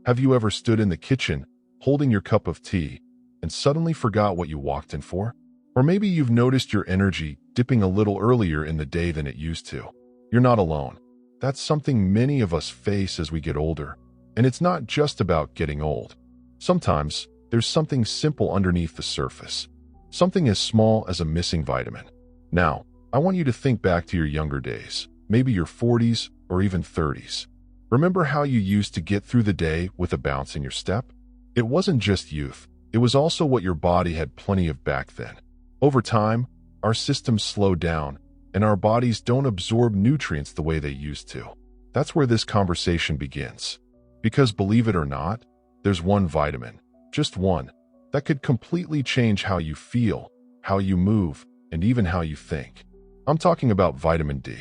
Have you ever stood in the kitchen, holding your cup of tea, and suddenly forgot what you walked in for? Or maybe you've noticed your energy dipping a little earlier in the day than it used to. You're not alone. That's something many of us face as we get older. And it's not just about getting old. Sometimes, there's something simple underneath the surface. Something as small as a missing vitamin. Now, I want you to think back to your younger days, maybe your 40s or even 30s. Remember how you used to get through the day with a bounce in your step? It wasn't just youth, it was also what your body had plenty of back then. Over time, our systems slow down, and our bodies don't absorb nutrients the way they used to. That's where this conversation begins. Because believe it or not, there's one vitamin, just one, that could completely change how you feel, how you move, and even how you think. I'm talking about vitamin D.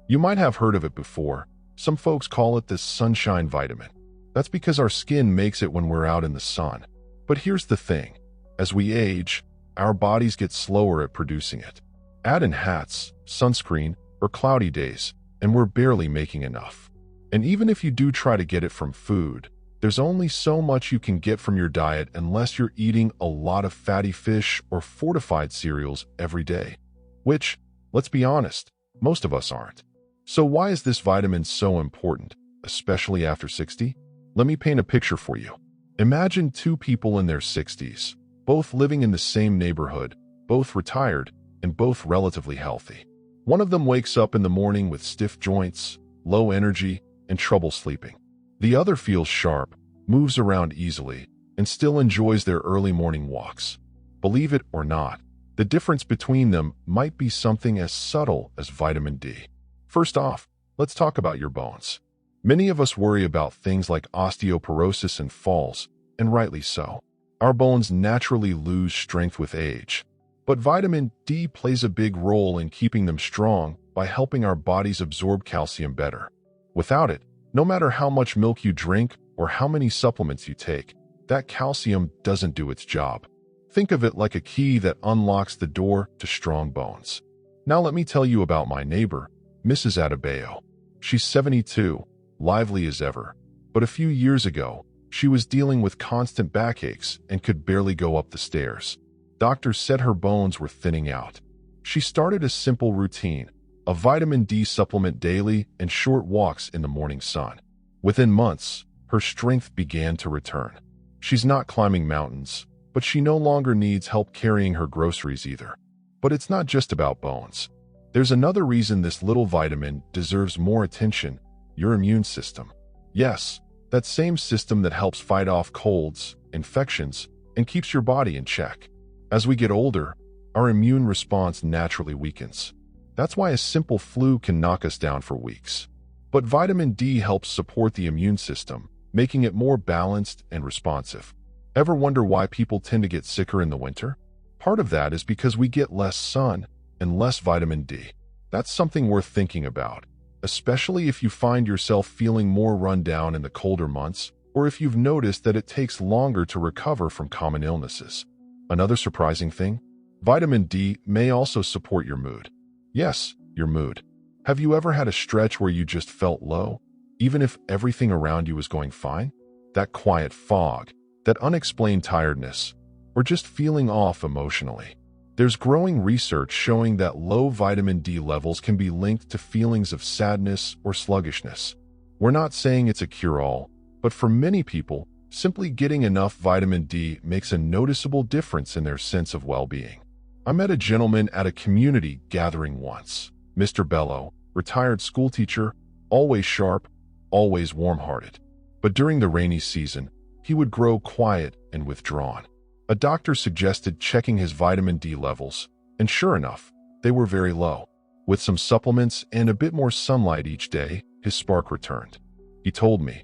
You might have heard of it before. Some folks call it the sunshine vitamin. That's because our skin makes it when we're out in the sun. But here's the thing. As we age, our bodies get slower at producing it. Add in hats, sunscreen, or cloudy days, and we're barely making enough. And even if you do try to get it from food, there's only so much you can get from your diet unless you're eating a lot of fatty fish or fortified cereals every day. Which, let's be honest, most of us aren't. So why is this vitamin so important, especially after 60? Let me paint a picture for you. Imagine two people in their 60s, both living in the same neighborhood, both retired, and both relatively healthy. One of them wakes up in the morning with stiff joints, low energy, and trouble sleeping. The other feels sharp, moves around easily, and still enjoys their early morning walks. Believe it or not, the difference between them might be something as subtle as vitamin D. First off, let's talk about your bones. Many of us worry about things like osteoporosis and falls, and rightly so. Our bones naturally lose strength with age. But vitamin D plays a big role in keeping them strong by helping our bodies absorb calcium better. Without it, no matter how much milk you drink or how many supplements you take, that calcium doesn't do its job. Think of it like a key that unlocks the door to strong bones. Now let me tell you about my neighbor, Mrs. Adebayo. She's 72, lively as ever. But a few years ago, she was dealing with constant backaches and could barely go up the stairs. Doctors said her bones were thinning out. She started a simple routine, a vitamin D supplement daily and short walks in the morning sun. Within months, her strength began to return. She's not climbing mountains, but she no longer needs help carrying her groceries either. But it's not just about bones. There's another reason this little vitamin deserves more attention: your immune system. Yes, that same system that helps fight off colds, infections, and keeps your body in check. As we get older, our immune response naturally weakens. That's why a simple flu can knock us down for weeks. But vitamin D helps support the immune system, making it more balanced and responsive. Ever wonder why people tend to get sicker in the winter? Part of that is because we get less sun and less vitamin D. That's something worth thinking about, especially if you find yourself feeling more run down in the colder months, or if you've noticed that it takes longer to recover from common illnesses. Another surprising thing? Vitamin D may also support your mood. Yes, your mood. Have you ever had a stretch where you just felt low, even if everything around you was going fine? That quiet fog, that unexplained tiredness, or just feeling off emotionally. There's growing research showing that low vitamin D levels can be linked to feelings of sadness or sluggishness. We're not saying it's a cure-all, but for many people, simply getting enough vitamin D makes a noticeable difference in their sense of well-being. I met a gentleman at a community gathering once. Mr. Bello, retired schoolteacher, always sharp, always warm-hearted. But during the rainy season, he would grow quiet and withdrawn. A doctor suggested checking his vitamin D levels, and sure enough, they were very low. With some supplements and a bit more sunlight each day, his spark returned. He told me,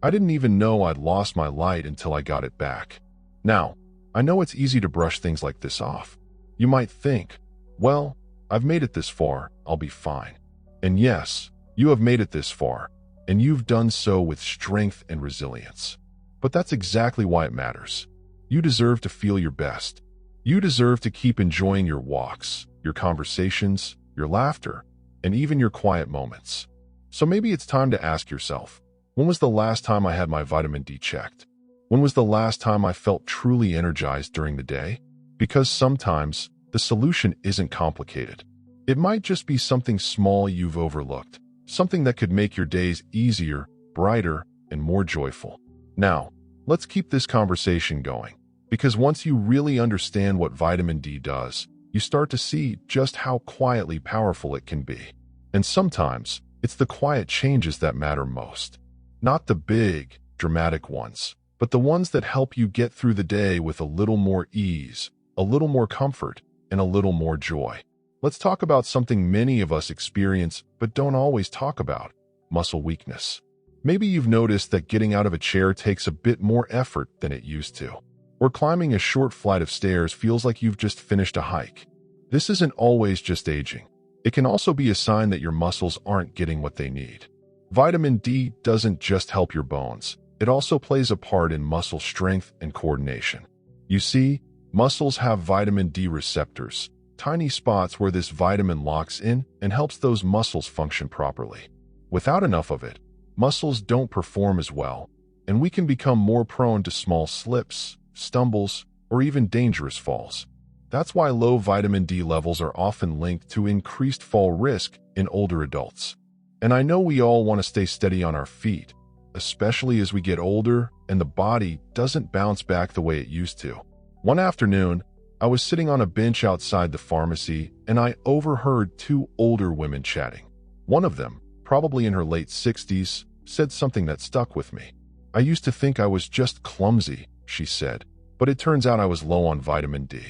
"I didn't even know I'd lost my light until I got it back." Now, I know it's easy to brush things like this off. You might think, well, I've made it this far, I'll be fine. And yes, you have made it this far, and you've done so with strength and resilience. But that's exactly why it matters. You deserve to feel your best. You deserve to keep enjoying your walks, your conversations, your laughter, and even your quiet moments. So maybe it's time to ask yourself, When was the last time I had my vitamin D checked? When was the last time I felt truly energized during the day? Because sometimes the solution isn't complicated. It might just be something small you've overlooked, something that could make your days easier, brighter, and more joyful. Now, let's keep this conversation going, because once you really understand what vitamin D does, you start to see just how quietly powerful it can be. And sometimes, it's the quiet changes that matter most. Not the big, dramatic ones, but the ones that help you get through the day with a little more ease, a little more comfort, and a little more joy. Let's talk about something many of us experience but don't always talk about: muscle weakness. Maybe you've noticed that getting out of a chair takes a bit more effort than it used to, or climbing a short flight of stairs feels like you've just finished a hike. This isn't always just aging. It can also be a sign that your muscles aren't getting what they need. Vitamin D doesn't just help your bones. It also plays a part in muscle strength and coordination. You see, muscles have vitamin D receptors, tiny spots where this vitamin locks in and helps those muscles function properly. Without enough of it, muscles don't perform as well, and we can become more prone to small slips, stumbles, or even dangerous falls. That's why low vitamin D levels are often linked to increased fall risk in older adults. And I know we all want to stay steady on our feet, especially as we get older and the body doesn't bounce back the way it used to. One afternoon, I was sitting on a bench outside the pharmacy and I overheard two older women chatting. One of them, probably in her late 60s, said something that stuck with me. "I used to think I was just clumsy," she said, "but it turns out I was low on vitamin D.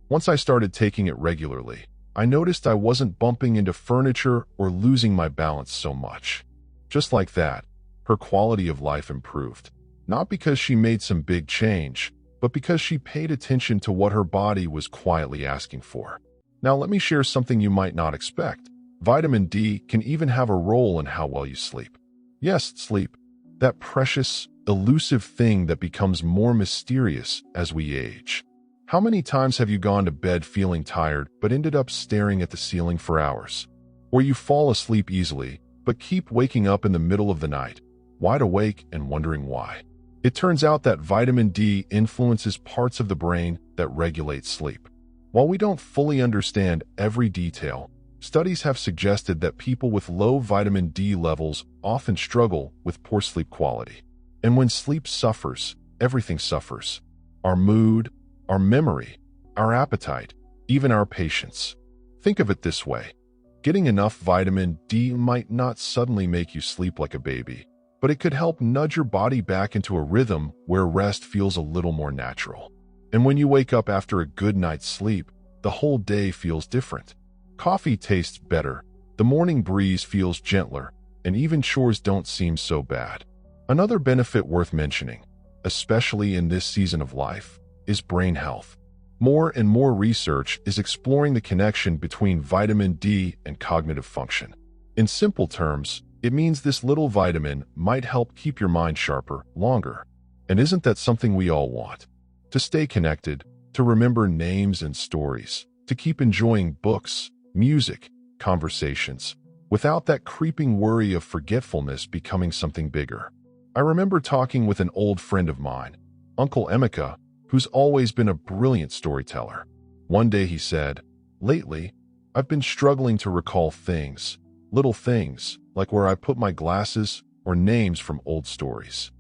Once I started taking it regularly, I noticed I wasn't bumping into furniture or losing my balance so much." Just like that, her quality of life improved. Not because she made some big change, but because she paid attention to what her body was quietly asking for. Now let me share something you might not expect. Vitamin D can even have a role in how well you sleep. Yes, sleep. That precious, elusive thing that becomes more mysterious as we age. How many times have you gone to bed feeling tired but ended up staring at the ceiling for hours? Or you fall asleep easily but keep waking up in the middle of the night, wide awake and wondering why? It turns out that vitamin D influences parts of the brain that regulate sleep. While we don't fully understand every detail, studies have suggested that people with low vitamin D levels often struggle with poor sleep quality. And when sleep suffers, everything suffers. Our mood, our memory, our appetite, even our patience. Think of it this way. Getting enough vitamin D might not suddenly make you sleep like a baby, but it could help nudge your body back into a rhythm where rest feels a little more natural. And when you wake up after a good night's sleep, the whole day feels different. Coffee tastes better, the morning breeze feels gentler, and even chores don't seem so bad. Another benefit worth mentioning, especially in this season of life, is brain health. More and more research is exploring the connection between vitamin D and cognitive function. In simple terms, it means this little vitamin might help keep your mind sharper longer. And isn't that something we all want? To stay connected, to remember names and stories, to keep enjoying books, music, conversations, without that creeping worry of forgetfulness becoming something bigger. I remember talking with an old friend of mine, Uncle Emeka, who's always been a brilliant storyteller. One day he said, "Lately, I've been struggling to recall things, little things, like where I put my glasses or names from old stories."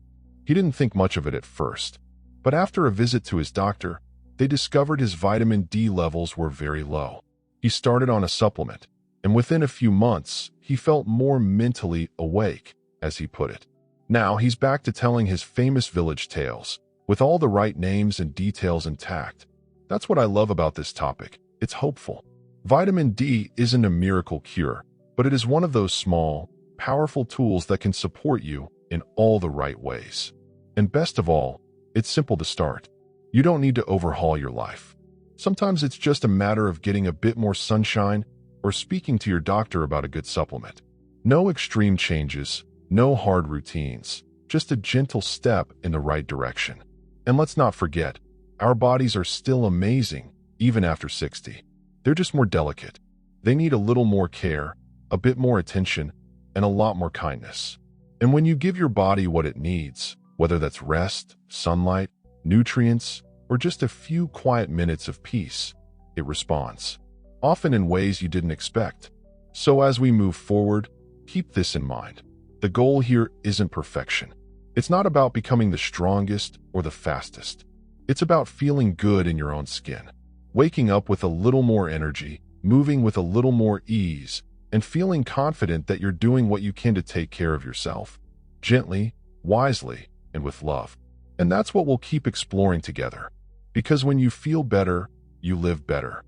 He didn't think much of it at first, but after a visit to his doctor, they discovered his vitamin D levels were very low. He started on a supplement, and within a few months, he felt more mentally awake, as he put it. Now he's back to telling his famous village tales, with all the right names and details intact. That's what I love about this topic. It's hopeful. Vitamin D isn't a miracle cure, but it is one of those small, powerful tools that can support you in all the right ways. And best of all, it's simple to start. You don't need to overhaul your life. Sometimes it's just a matter of getting a bit more sunshine or speaking to your doctor about a good supplement. No extreme changes, no hard routines, just a gentle step in the right direction. And let's not forget, our bodies are still amazing, even after 60. They're just more delicate. They need a little more care, a bit more attention, and a lot more kindness. And when you give your body what it needs, whether that's rest, sunlight, nutrients, or just a few quiet minutes of peace, it responds, often in ways you didn't expect. So as we move forward, keep this in mind. The goal here isn't perfection. It's not about becoming the strongest or the fastest. It's about feeling good in your own skin, waking up with a little more energy, moving with a little more ease, and feeling confident that you're doing what you can to take care of yourself, gently, wisely, and with love. And that's what we'll keep exploring together. Because when you feel better, you live better.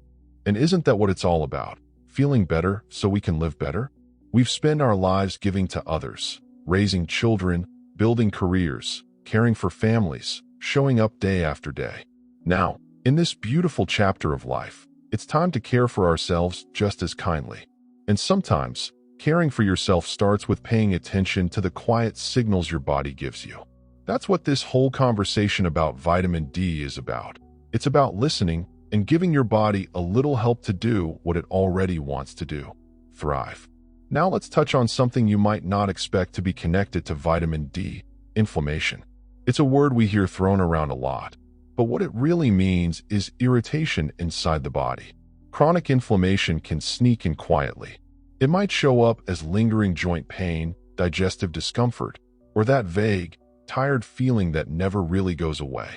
And isn't that what it's all about? Feeling better so we can live better? We've spent our lives giving to others, raising children, building careers, caring for families, showing up day after day. Now, in this beautiful chapter of life, it's time to care for ourselves just as kindly. And sometimes, caring for yourself starts with paying attention to the quiet signals your body gives you. That's what this whole conversation about vitamin D is about. It's about listening and giving your body a little help to do what it already wants to do: thrive. Now let's touch on something you might not expect to be connected to vitamin D: inflammation. It's a word we hear thrown around a lot, but what it really means is irritation inside the body. Chronic inflammation can sneak in quietly. It might show up as lingering joint pain, digestive discomfort, or that vague, tired feeling that never really goes away.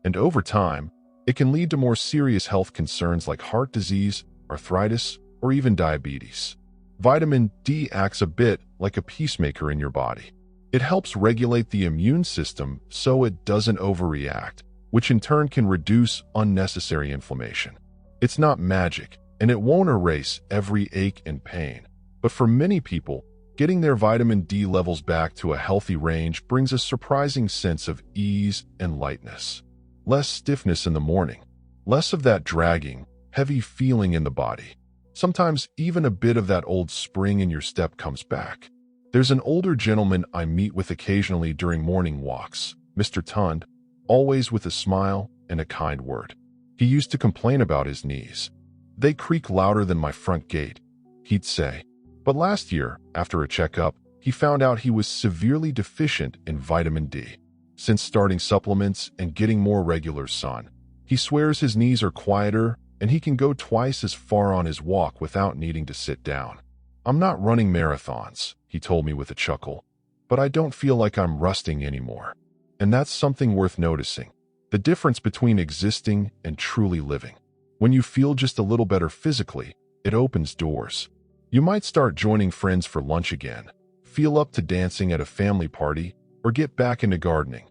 And over time, it can lead to more serious health concerns like heart disease, arthritis, or even diabetes. Vitamin D acts a bit like a peacemaker in your body. It helps regulate the immune system so it doesn't overreact, which in turn can reduce unnecessary inflammation. It's not magic, and it won't erase every ache and pain. But for many people, getting their vitamin D levels back to a healthy range brings a surprising sense of ease and lightness. Less stiffness in the morning, less of that dragging, heavy feeling in the body. Sometimes even a bit of that old spring in your step comes back. There's an older gentleman I meet with occasionally during morning walks, Mr. Tund, always with a smile and a kind word. He used to complain about his knees. "They creak louder than my front gate," he'd say. But last year, after a checkup, he found out he was severely deficient in vitamin D. Since starting supplements and getting more regular sun, he swears his knees are quieter and he can go twice as far on his walk without needing to sit down. "I'm not running marathons," he told me with a chuckle, "but I don't feel like I'm rusting anymore." And that's something worth noticing. The difference between existing and truly living. When you feel just a little better physically, it opens doors. You might start joining friends for lunch again, feel up to dancing at a family party, or get back into gardening.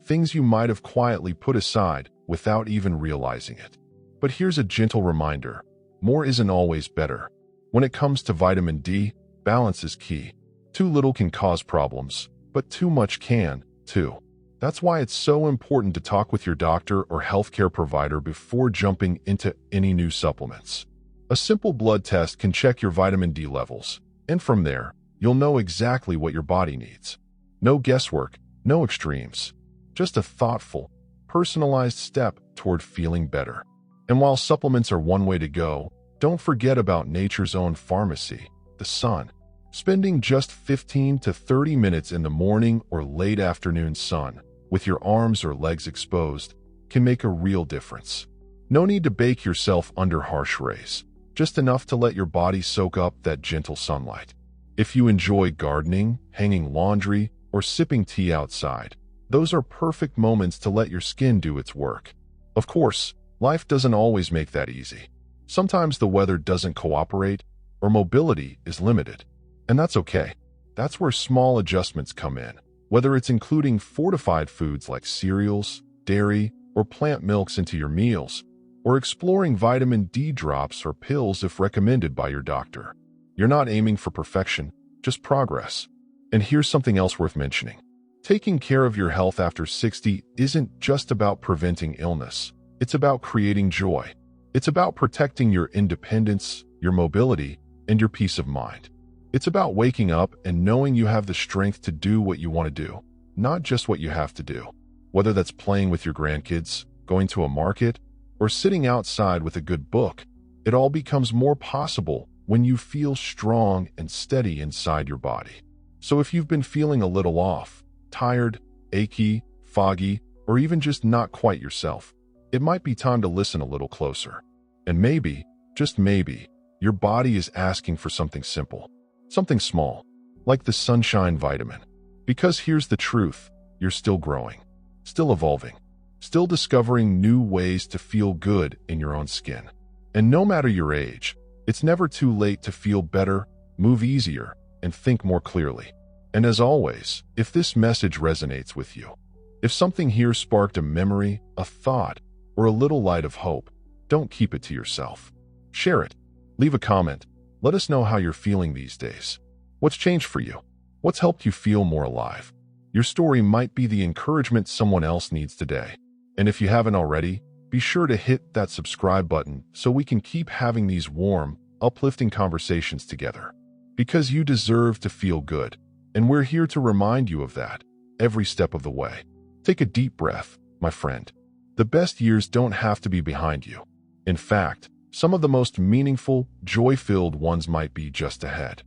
Things you might have quietly put aside without even realizing it. But here's a gentle reminder: more isn't always better. When it comes to vitamin D, balance is key. Too little can cause problems, but too much can, too. That's why it's so important to talk with your doctor or healthcare provider before jumping into any new supplements. A simple blood test can check your vitamin D levels, and from there, you'll know exactly what your body needs. No guesswork, no extremes. Just a thoughtful, personalized step toward feeling better. And while supplements are one way to go, don't forget about nature's own pharmacy, the sun. Spending just 15 to 30 minutes in the morning or late afternoon sun, with your arms or legs exposed, can make a real difference. No need to bake yourself under harsh rays, just enough to let your body soak up that gentle sunlight. If you enjoy gardening, hanging laundry, or sipping tea outside, those are perfect moments to let your skin do its work. Of course, life doesn't always make that easy. Sometimes the weather doesn't cooperate, or mobility is limited. And that's okay. That's where small adjustments come in, whether it's including fortified foods like cereals, dairy, or plant milks into your meals, or exploring vitamin D drops or pills if recommended by your doctor. You're not aiming for perfection, just progress. And here's something else worth mentioning. Taking care of your health after 60 isn't just about preventing illness. It's about creating joy. It's about protecting your independence, your mobility, and your peace of mind. It's about waking up and knowing you have the strength to do what you want to do, not just what you have to do. Whether that's playing with your grandkids, going to a market, or sitting outside with a good book, it all becomes more possible when you feel strong and steady inside your body. So if you've been feeling a little off, tired, achy, foggy, or even just not quite yourself, it might be time to listen a little closer. And maybe, just maybe, your body is asking for something simple, something small, like the sunshine vitamin. Because here's the truth, you're still growing, still evolving, still discovering new ways to feel good in your own skin. And no matter your age, it's never too late to feel better, move easier, and think more clearly. And as always, if this message resonates with you, if something here sparked a memory, a thought, or a little light of hope, don't keep it to yourself. Share it. Leave a comment. Let us know how you're feeling these days. What's changed for you? What's helped you feel more alive? Your story might be the encouragement someone else needs today. And if you haven't already, be sure to hit that subscribe button so we can keep having these warm, uplifting conversations together. Because you deserve to feel good, and we're here to remind you of that every step of the way. Take a deep breath, my friend. The best years don't have to be behind you. In fact, some of the most meaningful, joy-filled ones might be just ahead.